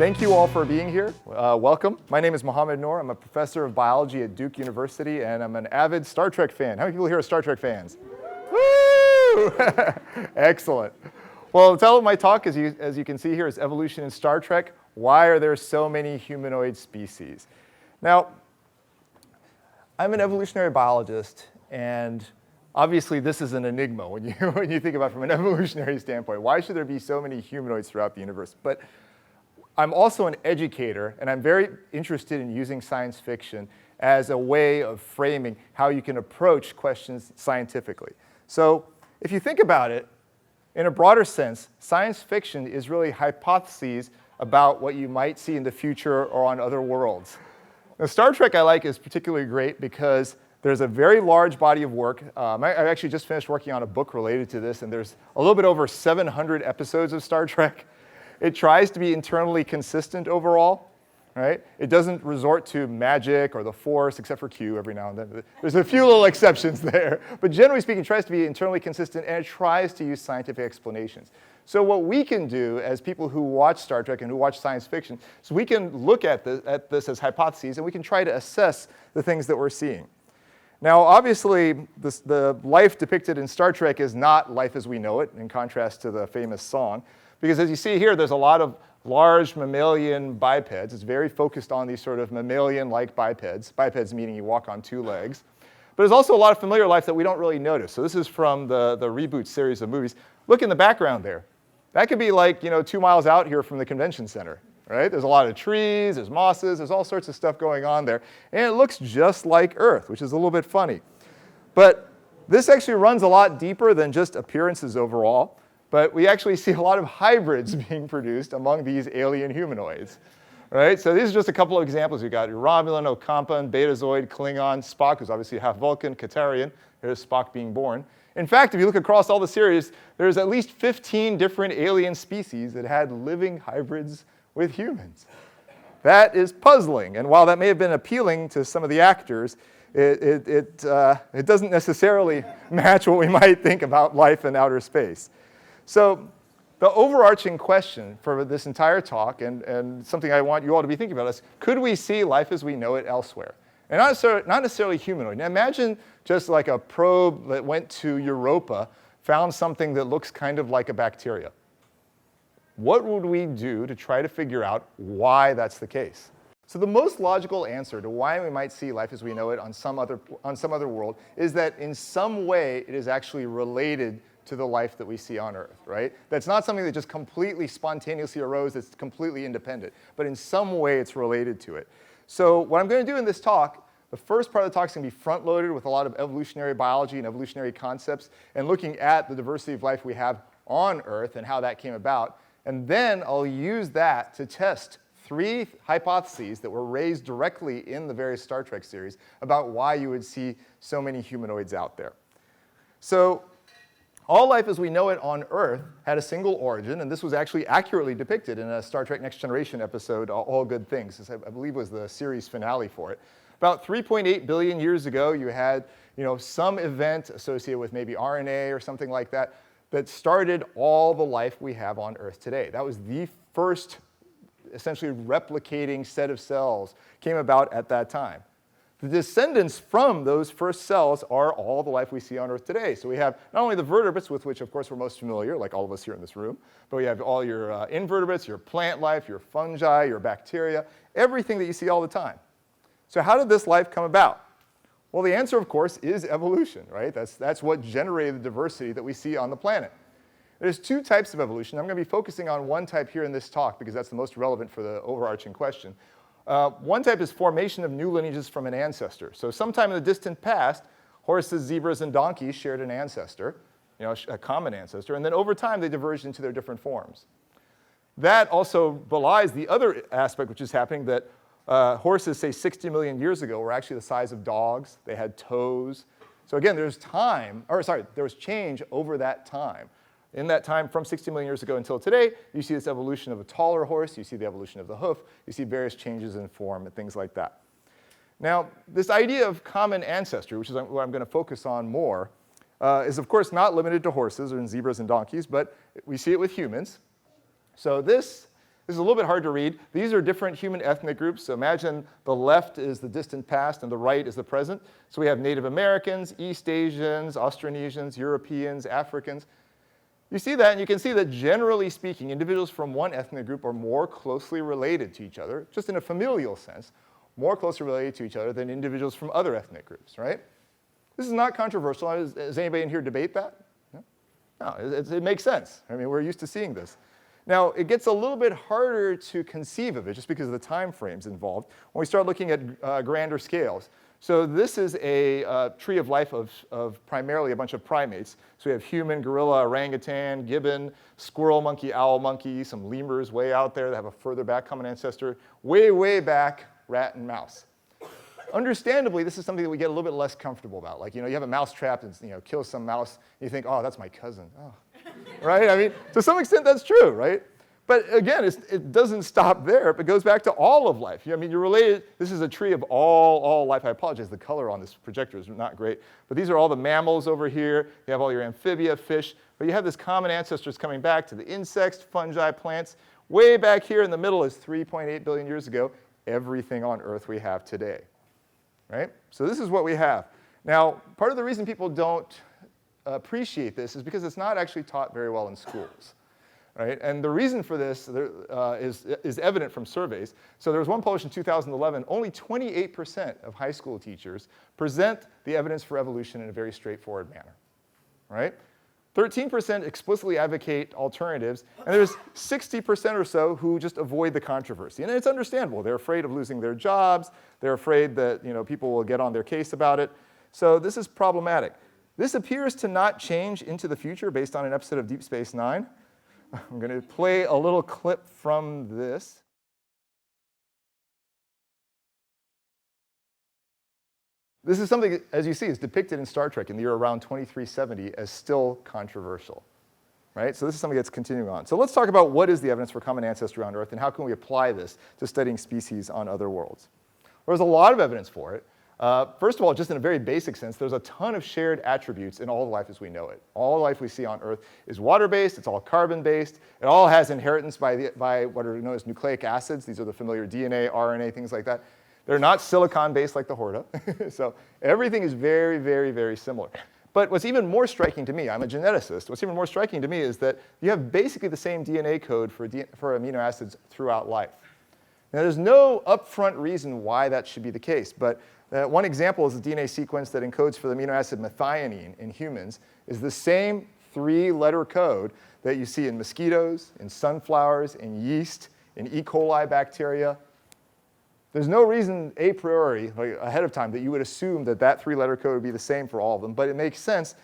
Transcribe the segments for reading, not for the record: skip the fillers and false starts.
Thank you all for being here. Welcome. My name is Mohamed Noor. I'm a professor of biology at Duke University, and I'm an avid Star Trek fan. How many people here are Star Trek fans? Woo! Excellent. Well, the title of my talk, as you can see here, is Evolution in Star Trek. Why are there so many humanoid species? Now, I'm an evolutionary biologist, and obviously this is an enigma when you think about it from an evolutionary standpoint. Why should there be so many humanoids throughout the universe? But I'm also an educator, and I'm very interested in using science fiction as a way of framing how you can approach questions scientifically. So if you think about it, in a broader sense, science fiction is really hypotheses about what you might see in the future or on other worlds. Now, Star Trek I like is particularly great because there's a very large body of work. I actually just finished working on a book related to this, and there's a little bit over 700 episodes of Star Trek. It tries to be internally consistent overall, right? It doesn't resort to magic or the Force, except for Q every now and then. There's a few little exceptions there. But generally speaking, it tries to be internally consistent, and it tries to use scientific explanations. So what we can do as people who watch Star Trek and who watch science fiction is we can look at this as hypotheses, and we can try to assess the things that we're seeing. Now, obviously, the life depicted in Star Trek is not life as we know it, in contrast to the famous song. Because as you see here, there's a lot of large mammalian bipeds. It's very focused on these sort of mammalian-like bipeds. Bipeds meaning you walk on two legs. But there's also a lot of familiar life that we don't really notice. So this is from the reboot series of movies. Look in the background there. That could be like 2 miles out here from the convention center, right? There's a lot of trees, there's mosses, there's all sorts of stuff going on there. And it looks just like Earth, which is a little bit funny. But this actually runs a lot deeper than just appearances overall. But we actually see a lot of hybrids being produced among these alien humanoids, right? So these are just a couple of examples. You've got Romulan, Ocampan, Betazoid, Klingon, Spock, who's obviously half Vulcan, Katarian. There's Spock being born. In fact, if you look across all the series, there's at least 15 different alien species that had living hybrids with humans. That is puzzling. And while that may have been appealing to some of the actors, it doesn't necessarily match what we might think about life in outer space. So the overarching question for this entire talk, and something I want you all to be thinking about, is could we see life as we know it elsewhere? And not necessarily humanoid. Now imagine just like a probe that went to Europa, found something that looks kind of like a bacteria. What would we do to try to figure out why that's the case? So the most logical answer to why we might see life as we know it on some other world is that in some way it is actually related to the life that we see on Earth, right? That's not something that just completely spontaneously arose, that's completely independent, but in some way it's related to it. So what I'm going to do in this talk, the first part of the talk is going to be front-loaded with a lot of evolutionary biology and evolutionary concepts and looking at the diversity of life we have on Earth and how that came about. And then I'll use that to test 3 hypotheses that were raised directly in the various Star Trek series about why you would see so many humanoids out there. So all life as we know it on Earth had a single origin, and this was actually accurately depicted in a Star Trek Next Generation episode, All Good Things. This, I believe, was the series finale for it. About 3.8 billion years ago, you had some event associated with maybe RNA or something like that that started all the life we have on Earth today. That was the first essentially replicating set of cells came about at that time. The descendants from those first cells are all the life we see on Earth today. So we have not only the vertebrates, with which, of course, we're most familiar, like all of us here in this room, but we have all your invertebrates, your plant life, your fungi, your bacteria, everything that you see all the time. So how did this life come about? Well, the answer, of course, is evolution, right? That's what generated the diversity that we see on the planet. There's 2 types of evolution. I'm going to be focusing on one type here in this talk because that's the most relevant for the overarching question. One type is formation of new lineages from an ancestor. So sometime in the distant past, horses, zebras, and donkeys shared an ancestor, a common ancestor, and then over time they diverged into their different forms. That also belies the other aspect which is happening, that horses, say 60 million years ago, were actually the size of dogs. They had toes. So again, there was change over that time. In that time, from 60 million years ago until today, you see this evolution of a taller horse, you see the evolution of the hoof, you see various changes in form and things like that. Now, this idea of common ancestry, which is what I'm going to focus on more, is of course not limited to horses or zebras and donkeys, but we see it with humans. So this This is a little bit hard to read. These are different human ethnic groups. So imagine the left is the distant past and the right is the present. So we have Native Americans, East Asians, Austronesians, Europeans, Africans. You see that, and you can see that generally speaking, individuals from one ethnic group are more closely related to each other, just in a familial sense, more closely related to each other than individuals from other ethnic groups, right? This is not controversial. Does anybody in here debate that? No, it makes sense. I mean, we're used to seeing this. Now, it gets a little bit harder to conceive of it just because of the time frames involved when we start looking at grander scales. So this is a tree of life of primarily a bunch of primates. So we have human, gorilla, orangutan, gibbon, squirrel monkey, owl monkey, some lemurs way out there that have a further back common ancestor, way, way back, rat and mouse. Understandably, this is something that we get a little bit less comfortable about. Like, you have a mouse trap and kills some mouse, and you think, oh, that's my cousin. Oh. Right? I mean, to some extent, that's true, right? But again, it doesn't stop there. It goes back to all of life. I mean, you're related. This is a tree of all life. I apologize. The color on this projector is not great. But these are all the mammals over here. You have all your amphibia, fish. But you have this common ancestors coming back to the insects, fungi, plants. Way back here in the middle is 3.8 billion years ago, everything on Earth we have today. Right? So this is what we have. Now, part of the reason people don't appreciate this is because it's not actually taught very well in schools. Right? And the reason for this is evident from surveys. So there was one published in 2011. Only 28% of high school teachers present the evidence for evolution in a very straightforward manner. Right? 13% explicitly advocate alternatives, and there's 60% or so who just avoid the controversy. And it's understandable. They're afraid of losing their jobs. They're afraid that people will get on their case about it. So this is problematic. This appears to not change into the future based on an episode of Deep Space Nine. I'm going to play a little clip from this. This is something, as you see, is depicted in Star Trek in the year around 2370 as still controversial. Right? So this is something that's continuing on. So let's talk about what is the evidence for common ancestry on Earth and how can we apply this to studying species on other worlds. There's a lot of evidence for it. First of all, just in a very basic sense, there's a ton of shared attributes in all life as we know it. All life we see on Earth is water-based, it's all carbon-based, it all has inheritance by what are known as nucleic acids. These are the familiar DNA, RNA, things like that. They're not silicon-based like the Horta. So everything is very, very, very similar. But what's even more striking to me, I'm a geneticist, what's even more striking to me is that you have basically the same DNA code for amino acids throughout life. Now, there's no upfront reason why that should be the case, but one example is the DNA sequence that encodes for the amino acid methionine in humans is the same 3-letter code that you see in mosquitoes, in sunflowers, in yeast, in E. coli bacteria. There's no reason a priori, like ahead of time, that you would assume that that 3-letter code would be the same for all of them, but it makes sense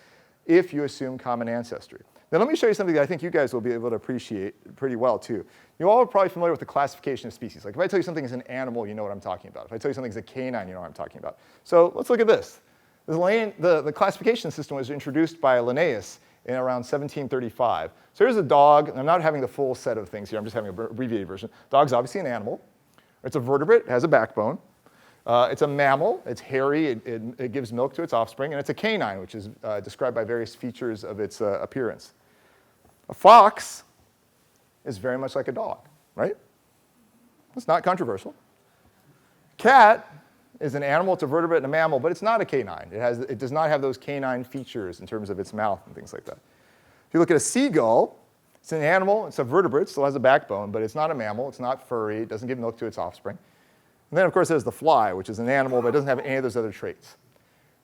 if you assume common ancestry. Now let me show you something that I think you guys will be able to appreciate pretty well too. You all are probably familiar with the classification of species. Like if I tell you something is an animal, you know what I'm talking about. If I tell you something is a canine, you know what I'm talking about. So let's look at this. The classification system was introduced by Linnaeus in around 1735. So here's a dog, and I'm not having the full set of things here, I'm just having an abbreviated version. Dog's obviously an animal. It's a vertebrate, it has a backbone. It's a mammal, it's hairy, it gives milk to its offspring, and it's a canine, which is described by various features of its appearance. A fox is very much like a dog, right? It's not controversial. Cat is an animal, it's a vertebrate and a mammal, but it's not a canine. It does not have those canine features in terms of its mouth and things like that. If you look at a seagull, it's an animal, it's a vertebrate, still has a backbone, but it's not a mammal, it's not furry, it doesn't give milk to its offspring. And then, of course, there's the fly, which is an animal, but it doesn't have any of those other traits.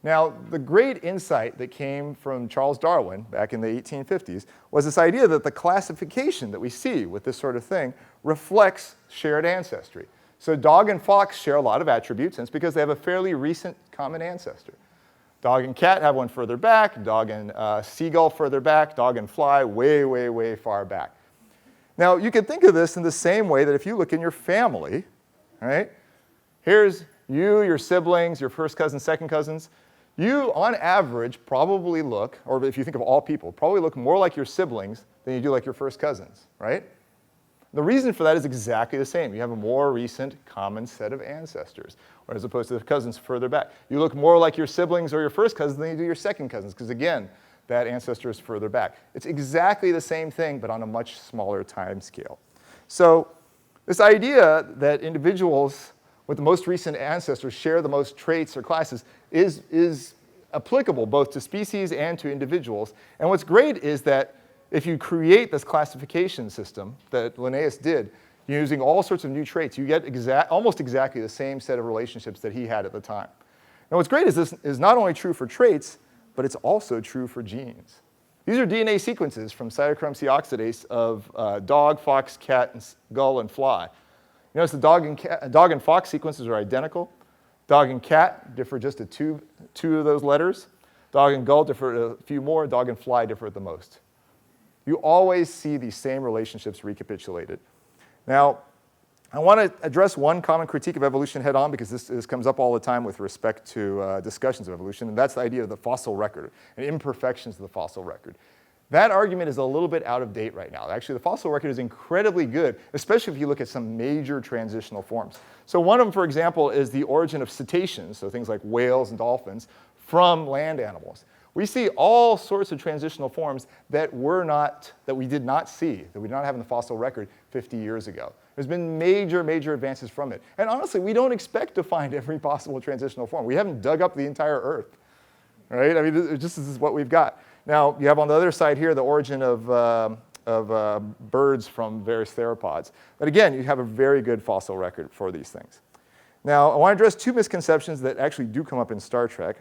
Now, the great insight that came from Charles Darwin back in the 1850s was this idea that the classification that we see with this sort of thing reflects shared ancestry. So dog and fox share a lot of attributes, and it's because they have a fairly recent common ancestor. Dog and cat have one further back, dog and seagull further back, dog and fly way, way, way far back. Now, you can think of this in the same way that if you look in your family, right? Here's you, your siblings, your first cousins, second cousins. You, on average, probably look, or if you think of all people, probably look more like your siblings than you do like your first cousins, right? The reason for that is exactly the same. You have a more recent common set of ancestors, or as opposed to the cousins further back. You look more like your siblings or your first cousins than you do your second cousins, because again, that ancestor is further back. It's exactly the same thing, but on a much smaller time scale. So This idea that individuals with the most recent ancestors share the most traits or classes is applicable both to species and to individuals. And what's great is that if you create this classification system that Linnaeus did, using all sorts of new traits, you get almost exactly the same set of relationships that he had at the time. And what's great is this is not only true for traits, but it's also true for genes. These are DNA sequences from cytochrome C oxidase of dog, fox, cat, gull, and fly. You notice the dog and fox sequences are identical. Dog and cat differ just at two of those letters. Dog and gull differ a few more. Dog and fly differ at the most. You always see these same relationships recapitulated. Now, I want to address one common critique of evolution head on because this comes up all the time with respect to discussions of evolution, and that's the idea of the fossil record and imperfections of the fossil record. That argument is a little bit out of date right now. Actually, the fossil record is incredibly good, especially if you look at some major transitional forms. So one of them, for example, is the origin of cetaceans, so things like whales and dolphins, from land animals. We see all sorts of transitional forms that we did not see, that we did not have in the fossil record 50 years ago. There's been major, major advances from it. And honestly, we don't expect to find every possible transitional form. We haven't dug up the entire Earth, right? I mean, this is what we've got. Now, you have on the other side here the origin of birds from various theropods. But again, you have a very good fossil record for these things. Now, I want to address two misconceptions that actually do come up in Star Trek.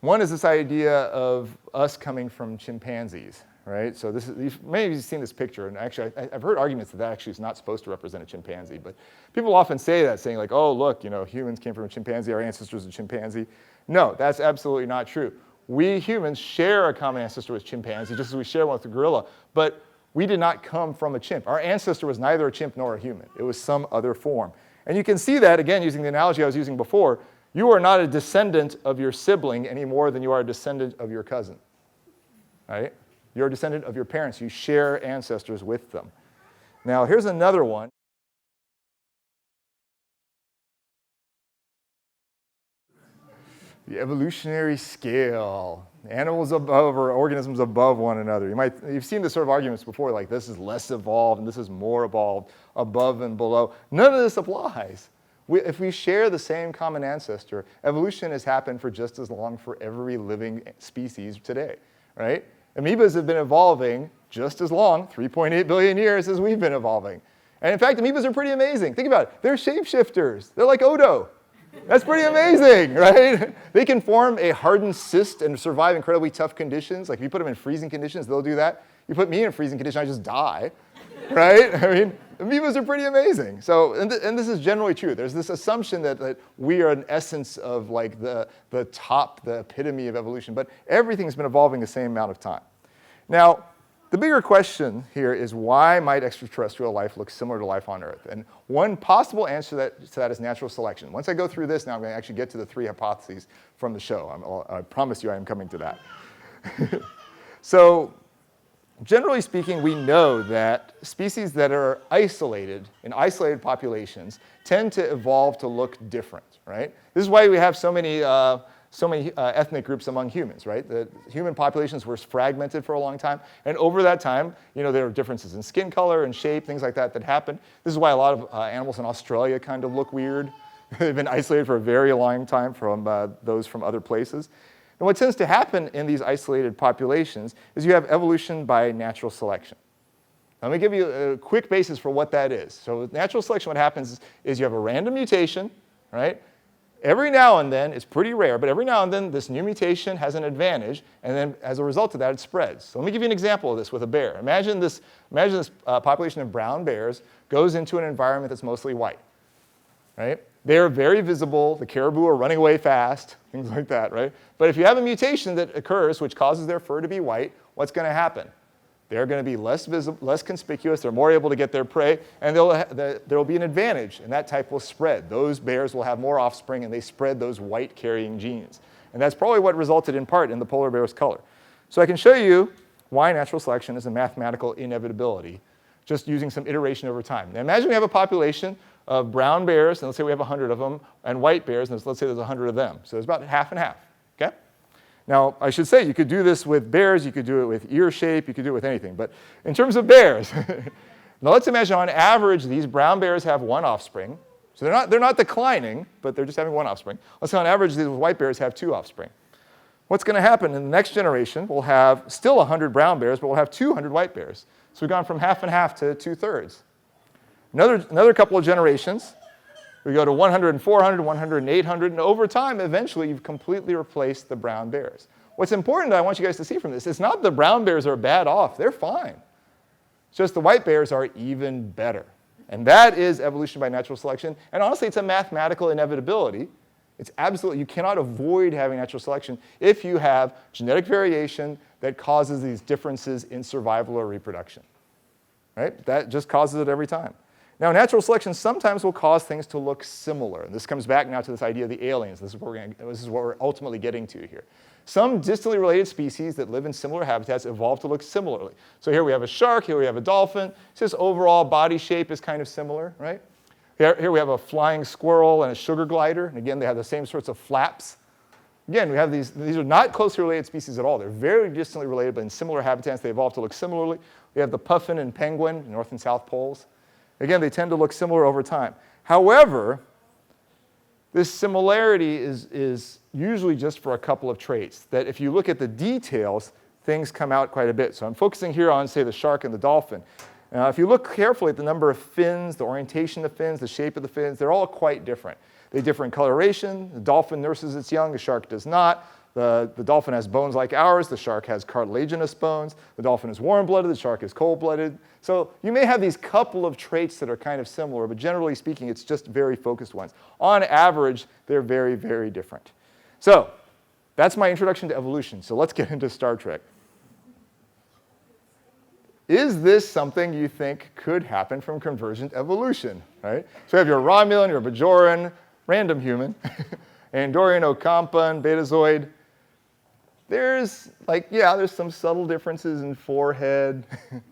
One is this idea of us coming from chimpanzees, right? So maybe you've seen this picture, and actually I've heard arguments that actually is not supposed to represent a chimpanzee, but people often say that, saying like, oh, look, humans came from a chimpanzee, our ancestors are a chimpanzee. No, that's absolutely not true. We humans share a common ancestor with chimpanzee, just as we share one with a gorilla, but we did not come from a chimp. Our ancestor was neither a chimp nor a human. It was some other form. And you can see that, again, using the analogy I was using before. You are not a descendant of your sibling any more than you are a descendant of your cousin, right? You're a descendant of your parents. You share ancestors with them. Now, here's another one. The evolutionary scale. Animals above or organisms above one another. You've seen this sort of arguments before, like this is less evolved and this is more evolved, above and below. None of this applies. If we share the same common ancestor, evolution has happened for just as long for every living species today, right? Amoebas have been evolving just as long, 3.8 billion years, as we've been evolving. And in fact, amoebas are pretty amazing. Think about it. They're shapeshifters. They're like Odo. That's pretty amazing, right? They can form a hardened cyst and survive incredibly tough conditions. Like if you put them in freezing conditions, they'll do that. You put me in freezing conditions, I just die, right? I mean, amoebas are pretty amazing. So, and this is generally true. There's this assumption that we are an essence of like the epitome of evolution, but everything's been evolving the same amount of time. Now, the bigger question here is why might extraterrestrial life look similar to life on Earth? And one possible answer to that is natural selection. Once I go through this, now I'm going to actually get to the three hypotheses from the show. I promise you I am coming to that. So, generally speaking, we know that species that are isolated, in isolated populations, tend to evolve to look different, right? This is why we have so many ethnic groups among humans, right? The human populations were fragmented for a long time, and over that time, there are differences in skin color and shape, things like that happened. This is why a lot of animals in Australia kind of look weird. They've been isolated for a very long time from those from other places. And what tends to happen in these isolated populations is you have evolution by natural selection. Let me give you a quick basis for what that is. So with natural selection, what happens is you have a random mutation, right? Every now and then, it's pretty rare, but every now and then this new mutation has an advantage, and then as a result of that, it spreads. So let me give you an example of this with a bear. Imagine this population of brown bears goes into an environment that's mostly white, right? They're very visible, the caribou are running away fast, things like that, right? But if you have a mutation that occurs which causes their fur to be white, what's going to happen? They're going to be less visible, less conspicuous, they're more able to get their prey, and there will be an advantage, and that type will spread. Those bears will have more offspring, and they spread those white-carrying genes. And that's probably what resulted in part in the polar bear's color. So I can show you why natural selection is a mathematical inevitability, just using some iteration over time. Now imagine we have a population of brown bears, and let's say we have 100 of them, and white bears, and let's say there's 100 of them. So it's about half and half, okay? Now, I should say, you could do this with bears, you could do it with ear shape, you could do it with anything. But in terms of bears, Now let's imagine on average these brown bears have one offspring. So they're not declining, but they're just having one offspring. Let's say on average these white bears have two offspring. What's going to happen in the next generation, we'll have still 100 brown bears, but we'll have 200 white bears. So we've gone from half and half to 2/3. Another couple of generations, we go to 100 and 400, 100 and 800, and over time, eventually, you've completely replaced the brown bears. What's important that I want you guys to see from this is not the brown bears are bad off. They're fine. It's just the white bears are even better. And that is evolution by natural selection. And honestly, it's a mathematical inevitability. It's absolutely, you cannot avoid having natural selection if you have genetic variation that causes these differences in survival or reproduction. Right? That just causes it every time. Now, natural selection sometimes will cause things to look similar. And this comes back now to this idea of the aliens. This is what we're ultimately getting to here. Some distantly related species that live in similar habitats evolve to look similarly. So here we have a shark, here we have a dolphin. It's just overall body shape is kind of similar, right? Here we have a flying squirrel and a sugar glider. And again, they have the same sorts of flaps. Again, we have these are not closely related species at all. They're very distantly related, but in similar habitats, they evolve to look similarly. We have the puffin and penguin, North and South poles. Again, they tend to look similar over time. However, this similarity is usually just for a couple of traits, that if you look at the details, things come out quite a bit. So I'm focusing here on, say, the shark and the dolphin. Now, if you look carefully at the number of fins, the orientation of fins, the shape of the fins, they're all quite different. They differ in coloration. The dolphin nurses its young, the shark does not. The dolphin has bones like ours. The shark has cartilaginous bones. The dolphin is warm-blooded. The shark is cold-blooded. So you may have these couple of traits that are kind of similar, but generally speaking, it's just very focused ones. On average, they're very, very different. So that's my introduction to evolution. So let's get into Star Trek. Is this something you think could happen from convergent evolution, right? So you have your Romulan, your Bajoran, random human, Andorian, Ocampan, Betazoid. There's some subtle differences in forehead,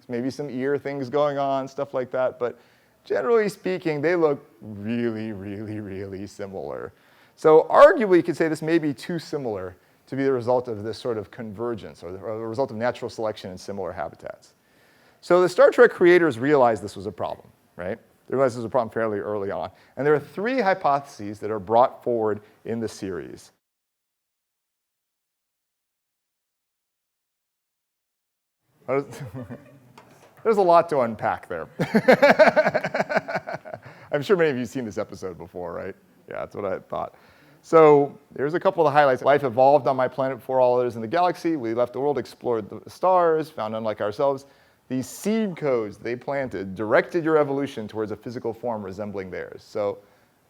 maybe some ear things going on, stuff like that. But generally speaking, they look really, really, really similar. So arguably, you could say this may be too similar to be the result of this sort of convergence or the result of natural selection in similar habitats. So the Star Trek creators realized this was a problem, right? They realized this was a problem fairly early on. And there are three hypotheses that are brought forward in the series. There's a lot to unpack there. I'm sure many of you have seen this episode before, right? Yeah, that's what I thought. So there's a couple of the highlights. Life evolved on my planet before all others in the galaxy. We left the world, explored the stars, found unlike ourselves. These seed codes they planted directed your evolution towards a physical form resembling theirs. So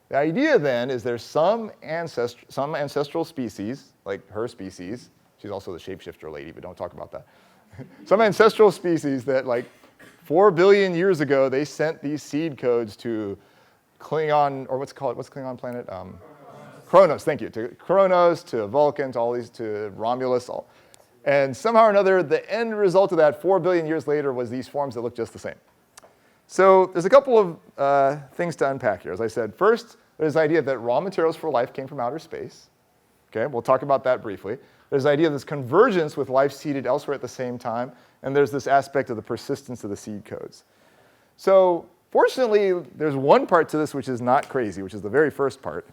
the idea then is there's some ancestral species, like her species. She's also the shapeshifter lady, but don't talk about that. Some ancestral species that, like, 4 billion years ago, they sent these seed codes to Klingon, or what's Klingon planet? Kronos, thank you. To Kronos, to Vulcan, to all these, to Romulus. And somehow or another, the end result of that 4 billion years later was these forms that look just the same. So there's a couple of things to unpack here. As I said, first, there's the idea that raw materials for life came from outer space. Okay, we'll talk about that briefly. There's the idea of this convergence with life seeded elsewhere at the same time, and there's this aspect of the persistence of the seed codes. So fortunately, there's one part to this which is not crazy, which is the very first part.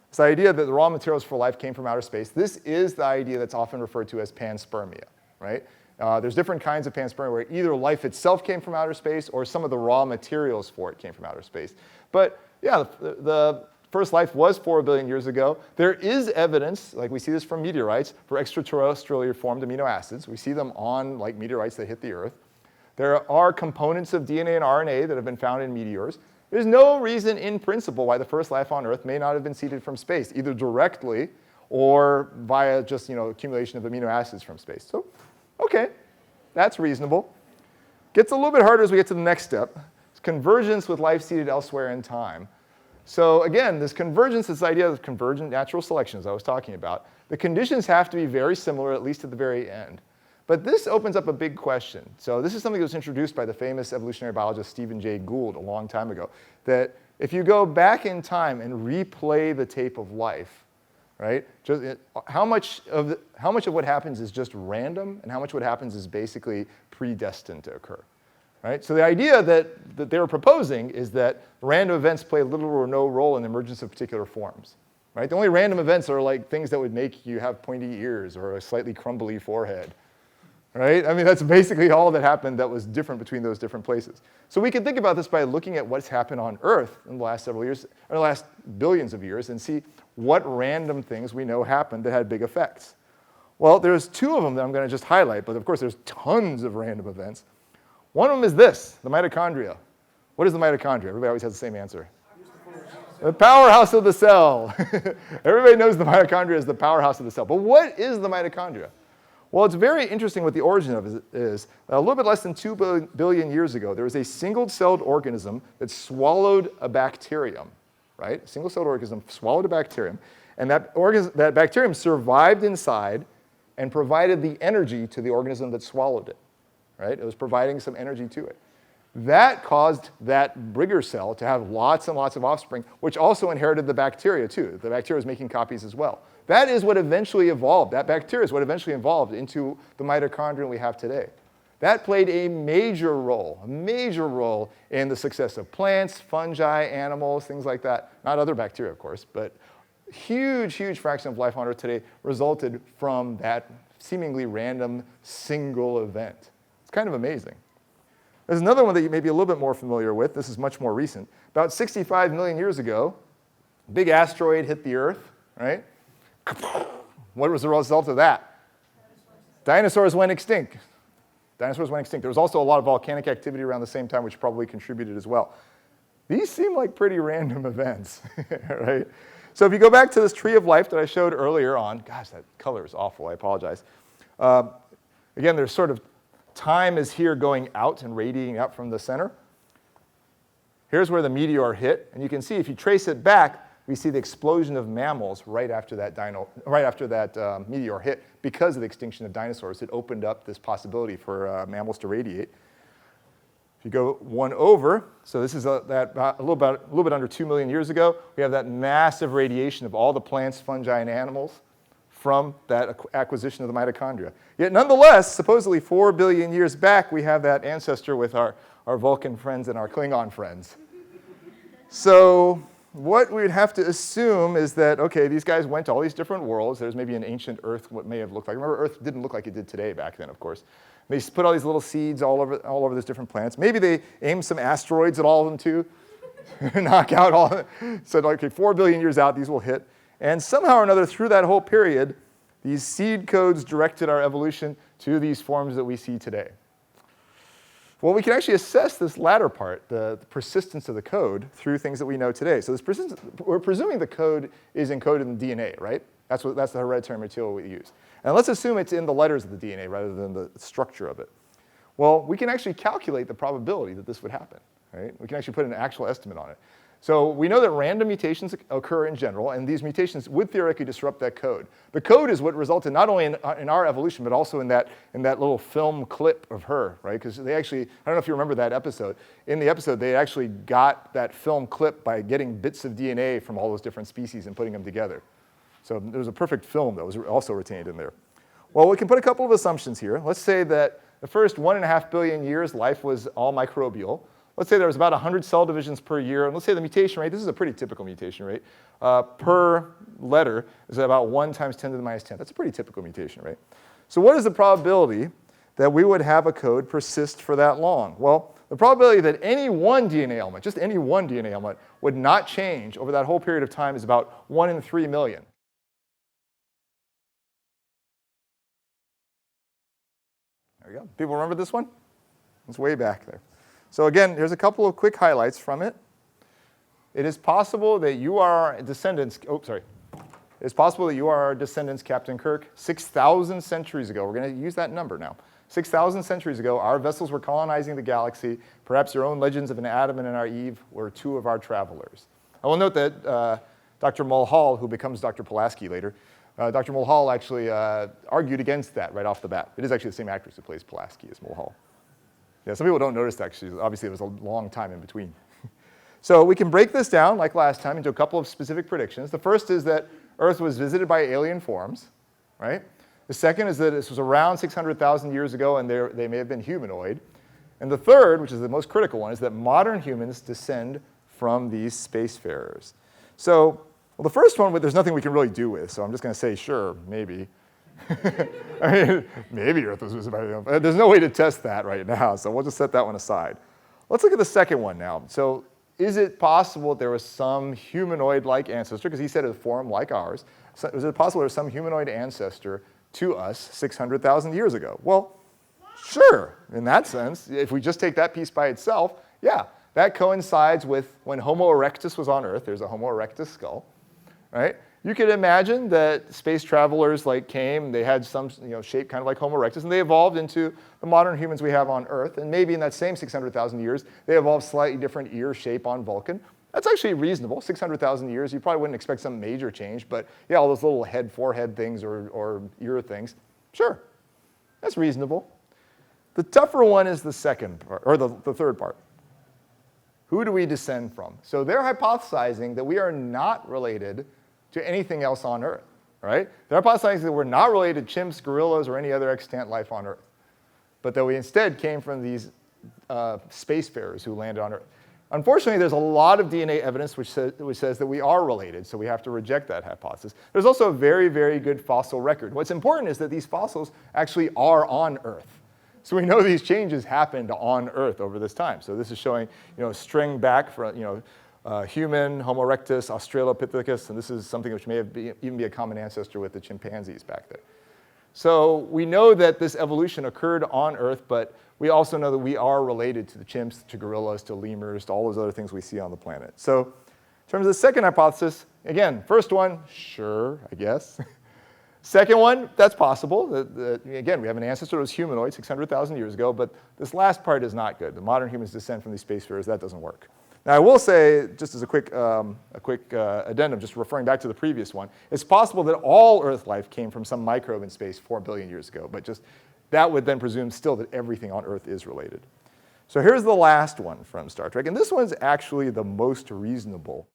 It's the idea that the raw materials for life came from outer space. This is the idea that's often referred to as panspermia, right? There's different kinds of panspermia where either life itself came from outer space or some of the raw materials for it came from outer space. But yeah, the first life was 4 billion years ago. There is evidence, like we see this from meteorites, for extraterrestrially formed amino acids. We see them on like meteorites that hit the Earth. There are components of DNA and RNA that have been found in meteors. There's no reason in principle why the first life on Earth may not have been seeded from space, either directly or via just accumulation of amino acids from space. So, okay, that's reasonable. Gets a little bit harder as we get to the next step. It's convergence with life seeded elsewhere in time. So again, this convergence, this idea of convergent natural selection, as I was talking about, the conditions have to be very similar, at least at the very end. But this opens up a big question. So this is something that was introduced by the famous evolutionary biologist Stephen Jay Gould a long time ago, that if you go back in time and replay the tape of life, right, how much of what happens is just random, and how much of what happens is basically predestined to occur? right? So the idea that they were proposing is that random events play little or no role in the emergence of particular forms, right? The only random events are like things that would make you have pointy ears or a slightly crumbly forehead, right? I mean, that's basically all that happened that was different between those different places. So we can think about this by looking at what's happened on Earth in the last several years, or the last billions of years, and see what random things we know happened that had big effects. Well, there's two of them that I'm going to just highlight, but of course there's tons of random events. One of them is this, the mitochondria. What is the mitochondria? Everybody always has the same answer. The powerhouse of the cell. Everybody knows the mitochondria is the powerhouse of the cell. But what is the mitochondria? Well, it's very interesting what the origin of it is. A little bit less than 2 billion years ago, there was a single-celled organism that swallowed a bacterium, right? A single-celled organism swallowed a bacterium, and that bacterium survived inside and provided the energy to the organism that swallowed it, right? It was providing some energy to it. That caused that brigger cell to have lots and lots of offspring, which also inherited the bacteria too. The bacteria was making copies as well. That is what eventually evolved. That bacteria is what eventually evolved into the mitochondria we have today. That played a major role in the success of plants, fungi, animals, things like that. Not other bacteria, of course, but huge, huge fraction of life on Earth today resulted from that seemingly random single event. It's kind of amazing. There's another one that you may be a little bit more familiar with. This is much more recent. About 65 million years ago, a big asteroid hit the Earth, right? What was the result of that? Dinosaurs went extinct. Dinosaurs went extinct. There was also a lot of volcanic activity around the same time, which probably contributed as well. These seem like pretty random events, right? So if you go back to this tree of life that I showed earlier on, gosh, that color is awful, I apologize. Again, there's sort of time is here going out and radiating out from the center. Here's where the meteor hit, and you can see if you trace it back, we see the explosion of mammals right after that meteor hit because of the extinction of dinosaurs. It opened up this possibility for mammals to radiate. If you go one over, so this is a little bit under 2 million years ago, we have that massive radiation of all the plants, fungi, and animals from that acquisition of the mitochondria. Yet nonetheless, supposedly 4 billion years back, we have that ancestor with our Vulcan friends and our Klingon friends. So what we would have to assume is that, okay, these guys went to all these different worlds. There's maybe an ancient Earth, what may have looked like. Remember, Earth didn't look like it did today back then, of course. They put all these little seeds all over these different plants. Maybe they aimed some asteroids at all of them too, knock out all of them. Said, okay, 4 billion years out, these will hit. And somehow or another, through that whole period, these seed codes directed our evolution to these forms that we see today. Well, we can actually assess this latter part, the persistence of the code, through things that we know today. So this persistence, we're presuming the code is encoded in DNA, right? That's the hereditary material we use. And let's assume it's in the letters of the DNA rather than the structure of it. Well, we can actually calculate the probability that this would happen, right? We can actually put an actual estimate on it. So we know that random mutations occur in general, and these mutations would theoretically disrupt that code. The code is what resulted not only in our evolution, but also in that little film clip of her, right? Because they actually, I don't know if you remember that episode. In the episode, they actually got that film clip by getting bits of DNA from all those different species and putting them together. So there was a perfect film that was also retained in there. Well, we can put a couple of assumptions here. Let's say that the first 1.5 billion years, life was all microbial. Let's say there was about 100 cell divisions per year, and let's say the mutation rate, this is a pretty typical mutation rate, per letter is about 1 times 10 to the minus 10. That's a pretty typical mutation rate. So what is the probability that we would have a code persist for that long? Well, the probability that any one DNA element, just any one DNA element, would not change over that whole period of time is about 1 in 3 million. There we go. People remember this one? It's way back there. So again, here's a couple of quick highlights from it. It is possible that you are descendants, It's possible that you are our descendants, Captain Kirk. 6,000 centuries ago, we're going to use that number now. 6,000 centuries ago, our vessels were colonizing the galaxy. Perhaps your own legends of an Adam and an Eve were 2 of our travelers. I will note that Dr. Mulhall, who becomes Dr. Pulaski later, Dr. Mulhall actually argued against that right off the bat. It is actually the same actress who plays Pulaski as Mulhall. Yeah, some people don't notice that actually. Obviously, it was a long time in between. So we can break this down, like last time, into a couple of specific predictions. The first is that Earth was visited by alien forms, right? The second is that this was around 600,000 years ago, and they may have been humanoid. And the third, which is the most critical one, is that modern humans descend from these spacefarers. So, well, the first one, there's nothing we can really do with, so I'm just going to say, sure, maybe. I mean, maybe Earth was visible. There's no way to test that right now, so we'll just set that one aside. Let's look at the second one now. So is it possible there was some humanoid-like ancestor, because he said it formed like ours. So is it possible there was some humanoid ancestor to us 600,000 years ago? Well, sure, in that sense. If we just take that piece by itself, yeah, that coincides with when Homo erectus was on Earth. There's a Homo erectus skull, right? You could imagine that space travelers came, they had some shape kind of like Homo erectus, and they evolved into the modern humans we have on Earth. And maybe in that same 600,000 years, they evolved slightly different ear shape on Vulcan. That's actually reasonable. 600,000 years, you probably wouldn't expect some major change, but yeah, all those little forehead things or ear things, sure, that's reasonable. The tougher one is the second part, or the third part. Who do we descend from? So they're hypothesizing that we are not related to anything else on Earth, right? They're hypothesizing that we're not related to chimps, gorillas, or any other extant life on Earth, but that we instead came from these spacefarers who landed on Earth. Unfortunately, there's a lot of DNA evidence which says that we are related, so we have to reject that hypothesis. There's also a very, very good fossil record. What's important is that these fossils actually are on Earth. So we know these changes happened on Earth over this time. So this is showing, a string back from, human, Homo erectus, Australopithecus, and this is something which may have even be a common ancestor with the chimpanzees back there. So we know that this evolution occurred on Earth, but we also know that we are related to the chimps, to gorillas, to lemurs, to all those other things we see on the planet. So in terms of the second hypothesis, again, first one, sure, I guess. Second one, that's possible. Again, we have an ancestor that was humanoid 600,000 years ago, but this last part is not good. The modern humans descend from these spacefarers. That doesn't work. Now, I will say, just as a quick addendum, just referring back to the previous one, it's possible that all Earth life came from some microbe in space 4 billion years ago, but just that would then presume still that everything on Earth is related. So here's the last one from Star Trek, and this one's actually the most reasonable.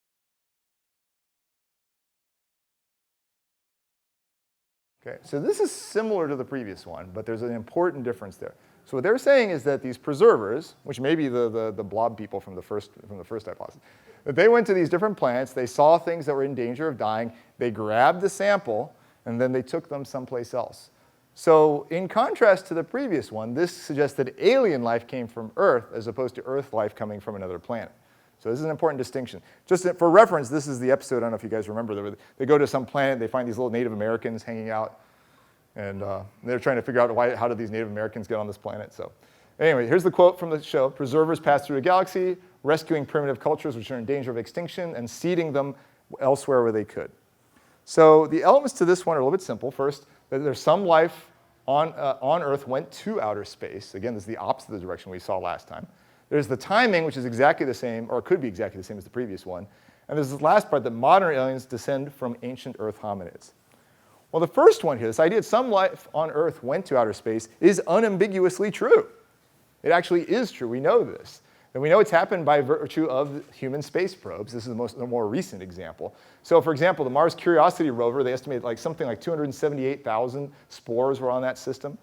Okay, so this is similar to the previous one, but there's an important difference there. So what they're saying is that these preservers, which may be the blob people from the first hypothesis, that they went to these different planets, they saw things that were in danger of dying, they grabbed the sample, and then they took them someplace else. So in contrast to the previous one, this suggests that alien life came from Earth as opposed to Earth life coming from another planet. So this is an important distinction. Just for reference, this is the episode, I don't know if you guys remember, they go to some planet, they find these little Native Americans hanging out, and they're trying to figure out how did these Native Americans get on this planet. So anyway, here's the quote from the show. Preservers pass through a galaxy, rescuing primitive cultures which are in danger of extinction and seeding them elsewhere where they could. So the elements to this one are a little bit simple. First, there's some life on Earth went to outer space. Again, this is the opposite of the direction we saw last time. There's the timing, which is exactly the same, or could be exactly the same as the previous one. And there's this last part that modern aliens descend from ancient Earth hominids. Well, the first one here, this idea that some life on Earth went to outer space, is unambiguously true. It actually is true. We know this. And we know it's happened by virtue of human space probes. This is the more recent example. So for example, the Mars Curiosity rover, they estimate something like 278,000 spores were on that system.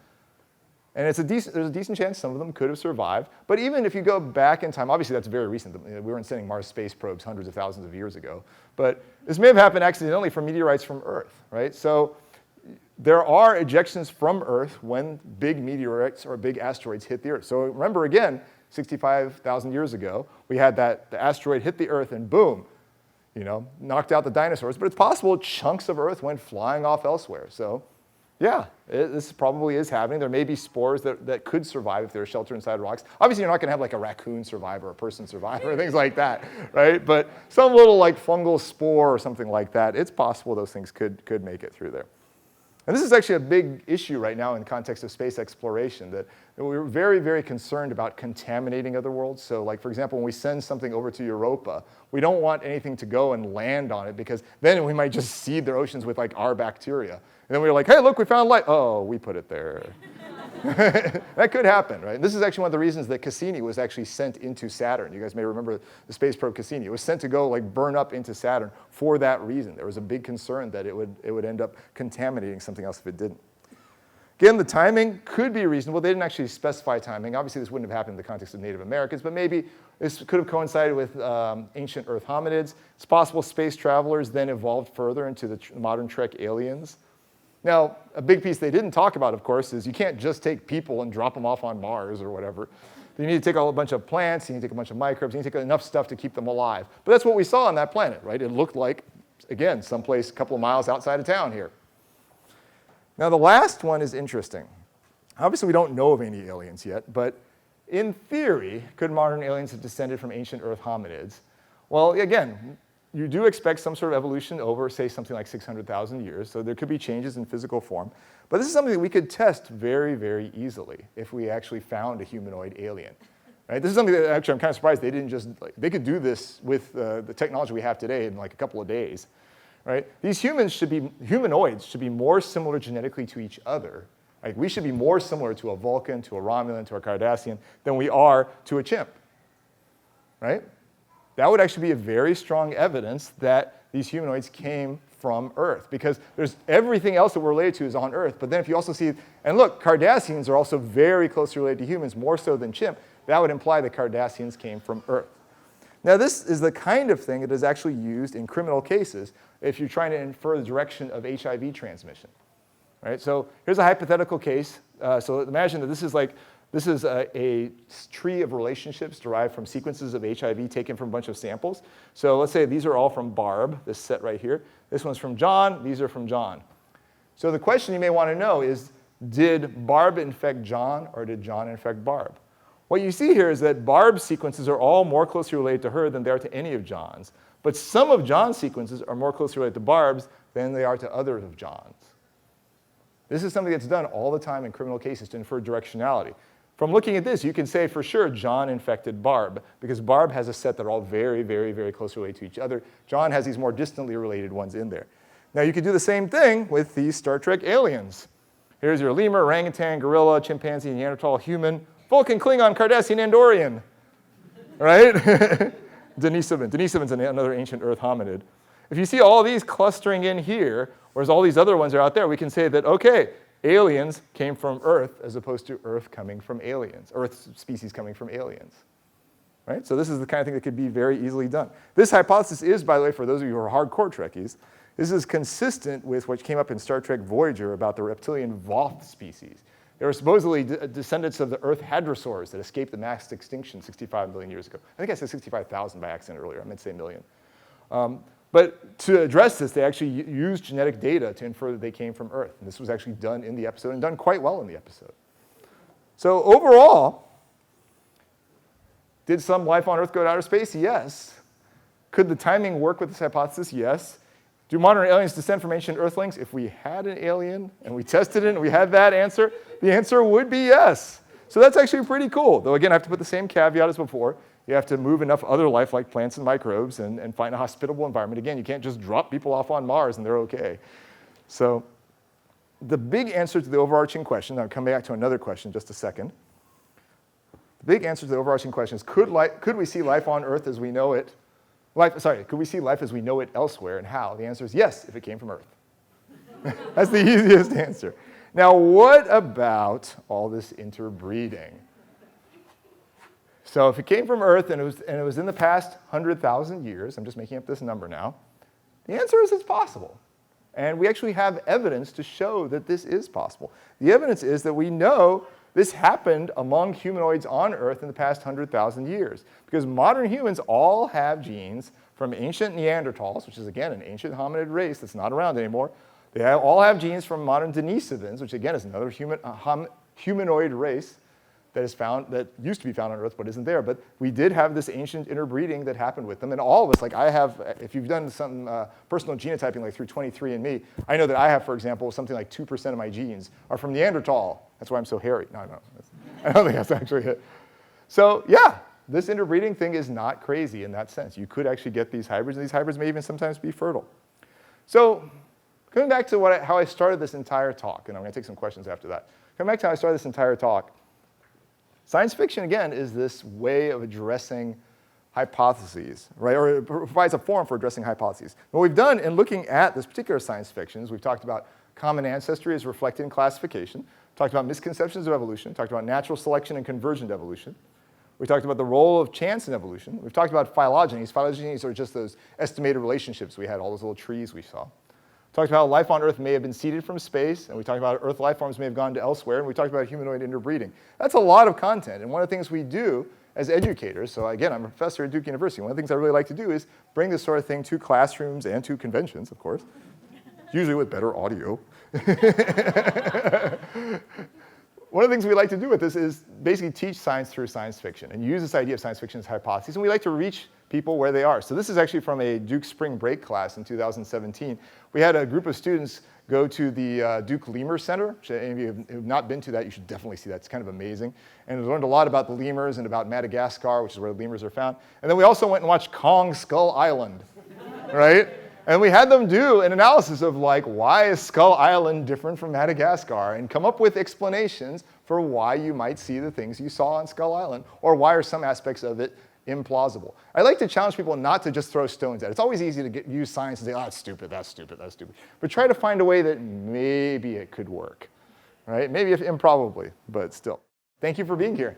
And there's a decent chance some of them could have survived. But even if you go back in time, obviously that's very recent. We weren't sending Mars space probes hundreds of thousands of years ago. But this may have happened accidentally from meteorites from Earth, right? So there are ejections from Earth when big meteorites or big asteroids hit the Earth. So remember again, 65,000 years ago, we had the asteroid hit the Earth and boom, knocked out the dinosaurs. But it's possible chunks of Earth went flying off elsewhere. So yeah, this probably is happening. There may be spores that could survive if they're sheltered inside rocks. Obviously, you're not going to have like a raccoon survive or a person survive or things like that, right? But some little fungal spore or something like that, it's possible those things could make it through there. And this is actually a big issue right now in the context of space exploration, that we're very, very concerned about contaminating other worlds. So for example, when we send something over to Europa, we don't want anything to go and land on it because then we might just seed their oceans with our bacteria. And then we're like, hey, look, we found life. Oh, we put it there. That could happen, right? And this is actually one of the reasons that Cassini was actually sent into Saturn. You guys may remember the space probe Cassini. It was sent to go burn up into Saturn for that reason. There was a big concern that it would end up contaminating something else if it didn't. Again, the timing could be reasonable. They didn't actually specify timing. Obviously, this wouldn't have happened in the context of Native Americans, but maybe this could have coincided with ancient Earth hominids. It's possible space travelers then evolved further into the modern Trek aliens. Now, a big piece they didn't talk about, of course, is you can't just take people and drop them off on Mars or whatever. You need to take a bunch of plants, you need to take a bunch of microbes, you need to take enough stuff to keep them alive. But that's what we saw on that planet, right? It looked like, again, someplace a couple of miles outside of town here. Now, the last one is interesting. Obviously, we don't know of any aliens yet, but in theory, could modern aliens have descended from ancient Earth hominids? Well, again, you do expect some sort of evolution over, say, something like 600,000 years, so there could be changes in physical form. But this is something that we could test very, very easily if we actually found a humanoid alien. Right? This is something that actually I'm kind of surprised they didn't just, they could do this with the technology we have today in like a couple of days. Right? These humanoids should be more similar genetically to each other. Like we should be more similar to a Vulcan, to a Romulan, to a Cardassian than we are to a chimp. Right? That would actually be a very strong evidence that these humanoids came from Earth, because there's everything else that we're related to is on Earth. But then if you also see, and look, Cardassians are also very closely related to humans, more so than chimp. That would imply that Cardassians came from Earth. Now, this is the kind of thing that is actually used in criminal cases if you're trying to infer the direction of HIV transmission. Right? So here's a hypothetical case. So imagine that this is a tree of relationships derived from sequences of HIV taken from a bunch of samples. So let's say these are all from Barb, this set right here. This one's from John, these are from John. So the question you may want to know is, did Barb infect John or did John infect Barb? What you see here is that Barb's sequences are all more closely related to her than they are to any of John's. But some of John's sequences are more closely related to Barb's than they are to others of John's. This is something that's done all the time in criminal cases to infer directionality. From looking at this, you can say for sure John infected Barb, because Barb has a set that are all very, very, very closely related to each other. John has these more distantly related ones in there. Now, you could do the same thing with these Star Trek aliens. Here's your lemur, orangutan, gorilla, chimpanzee, Neanderthal, human, Vulcan, Klingon, Cardassian, Andorian, right? Denisovan. Denisovan's another ancient Earth hominid. If you see all these clustering in here, whereas all these other ones are out there, we can say that, okay, aliens came from Earth as opposed to Earth coming from aliens, Earth species coming from aliens. Right? So this is the kind of thing that could be very easily done. This hypothesis is, by the way, for those of you who are hardcore Trekkies, this is consistent with what came up in Star Trek Voyager about the reptilian Voth species. They were supposedly descendants of the Earth hadrosaurs that escaped the mass extinction 65 million years ago. I think I said 65,000 by accident earlier. I meant to say million. But to address this, they actually used genetic data to infer that they came from Earth. And this was actually done in the episode and done quite well in the episode. So overall, did some life on Earth go to outer space? Yes. Could the timing work with this hypothesis? Yes. Do modern aliens descend from ancient Earthlings? If we had an alien and we tested it and we had that answer, the answer would be yes. So that's actually pretty cool. Though again, I have to put the same caveat as before. You have to move enough other life like plants and microbes and find a hospitable environment. Again, you can't just drop people off on Mars and they're okay. So the big answer to the overarching question, I'll come back to another question in just a second. The big answer to the overarching question is, could we see life on Earth as we know it? Could we see life as we know it elsewhere, and how? The answer is yes, if it came from Earth. That's the easiest answer. Now, what about all this interbreeding? So if it came from Earth and it was in the past 100,000 years, I'm just making up this number now, the answer is it's possible. And we actually have evidence to show that this is possible. The evidence is that we know this happened among humanoids on Earth in the past 100,000 years, because modern humans all have genes from ancient Neanderthals, which is, again, an ancient hominid race that's not around anymore. They all have genes from modern Denisovans, which, again, is another humanoid race that used to be found on Earth but isn't there. But we did have this ancient interbreeding that happened with them. And all of us, like I have, if you've done some personal genotyping like through 23andMe, I know that I have, for example, something like 2% of my genes are from Neanderthal. That's why I'm so hairy. No, I don't think that's actually it. So yeah, this interbreeding thing is not crazy in that sense. You could actually get these hybrids, and these hybrids may even sometimes be fertile. So coming back to how I started this entire talk, and I'm going to take some questions after that. Coming back to how I started this entire talk, science fiction, again, is this way of addressing hypotheses, right? Or it provides a forum for addressing hypotheses. What we've done in looking at this particular science fiction is we've talked about common ancestry is reflected in classification. We talked about misconceptions of evolution. We talked about natural selection and convergent evolution. We talked about the role of chance in evolution. We've talked about phylogenies. Phylogenies are just those estimated relationships we had, all those little trees we saw. We talked about how life on Earth may have been seeded from space, and we talked about Earth life forms may have gone to elsewhere, and we talked about humanoid interbreeding. That's a lot of content, and one of the things we do as educators, so again, I'm a professor at Duke University, one of the things I really like to do is bring this sort of thing to classrooms and to conventions, of course, usually with better audio. One of the things we like to do with this is basically teach science through science fiction and use this idea of science fiction as hypotheses, and we like to reach people where they are. So this is actually from a Duke spring break class in 2017. We had a group of students go to the Duke Lemur Center. Any of you who have not been to that, you should definitely see that. It's kind of amazing. And we learned a lot about the lemurs and about Madagascar, which is where the lemurs are found. And then we also went and watched Kong Skull Island, right? And we had them do an analysis of like, why is Skull Island different from Madagascar? And come up with explanations for why you might see the things you saw on Skull Island, or why are some aspects of it implausible. I like to challenge people not to just throw stones at it. It's always easy to use science and say, oh, that's stupid, that's stupid, that's stupid. But try to find a way that maybe it could work, right? Maybe if improbably, but still. Thank you for being here.